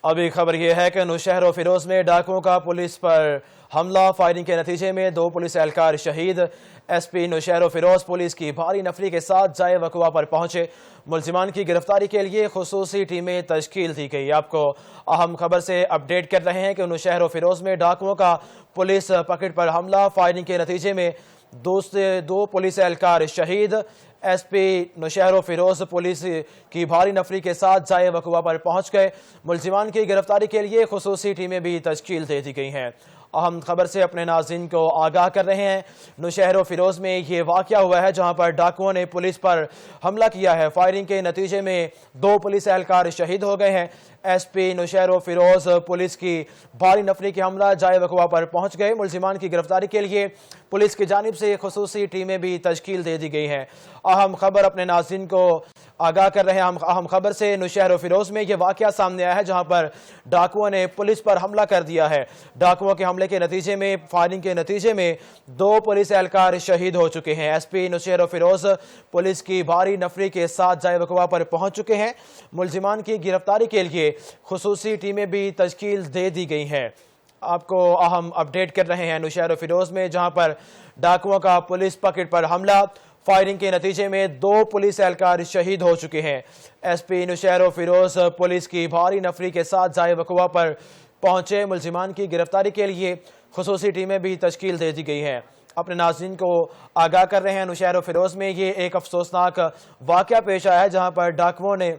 ابھی خبر یہ ہے کہ نوشہر و فیروز میں ڈاکوؤں کا پولیس پر حملہ، فائرنگ کے نتیجے میں 2 پولیس اہلکار شہید۔ ایس پی نوشہر و فیروز پولیس کی بھاری نفری کے ساتھ جائے وقوع پر پہنچے۔ ملزمان کی گرفتاری کے لیے خصوصی ٹیمیں تشکیل دی گئی۔ آپ کو اہم خبر سے اپڈیٹ کر رہے ہیں کہ نوشہر و فیروز میں ڈاکوؤں کا پولیس پکڑ پر حملہ، فائرنگ کے نتیجے میں 2 پولیس اہلکار شہید۔ ایس پی نوشہر و فیروز پولیس کی بھاری نفری کے ساتھ جائے وقوع پر پہنچ گئے۔ ملزمان کی گرفتاری کے لیے خصوصی ٹیمیں بھی تشکیل دے دی گئی ہیں۔ اہم خبر سے اپنے ناظرین کو آگاہ کر رہے ہیں۔ نوشہر و فیروز میں یہ واقعہ ہوا ہے جہاں پر ڈاکوؤں نے پولیس پر حملہ کیا ہے۔ فائرنگ کے نتیجے میں 2 پولیس اہلکار شہید ہو گئے ہیں۔ ایس پی نوشہر و فیروز پولیس کی بھاری نفری کے حملہ جائے وقوع پر پہنچ گئے۔ ملزمان کی گرفتاری کے لیے پولیس کی جانب سے خصوصی ٹیمیں بھی تشکیل دے دی گئی ہیں۔ اہم خبر اپنے ناظرین کو آگاہ کر رہے ہیں۔ اہم خبر سے نوشہر و فیروز میں یہ واقعہ سامنے آیا ہے جہاں پر ڈاکوؤں نے پولیس پر حملہ کر دیا ہے۔ ڈاکوؤں کے حملے کے نتیجے میں فائرنگ کے نتیجے میں 2 پولیس اہلکار شہید ہو چکے ہیں۔ ایس پی نوشہر و فیروز پولیس کی بھاری نفری کے ساتھ جائے وقوع پر پہنچ چکے ہیں۔ ملزمان کی گرفتاری کے لیے خصوصی ٹیمیں بھی تشکیل دے دی گئی ہیں۔ آپ کو اہم اپڈیٹ کر رہے ہیں نوشہر و فیروز میں جہاں پر ڈاکوؤں کا پولیس پکڑ پر حملہ، فائرنگ کے نتیجے میں 2 پولیس اہلکار شہید ہو چکے ہیں۔ ایس پی نوشہر و فیروز پولیس کی بھاری نفری کے ساتھ جائے وقوع پر پہنچے۔ ملزمان کی گرفتاری کے لیے خصوصی ٹیمیں بھی تشکیل دے دی گئی ہیں۔ اپنے ناظرین کو آگاہ کر رہے ہیں نوشہر و فیروز میں یہ ایک افسوسناک واقعہ پیش آیا ہے جہاں پر ڈاکوؤں نے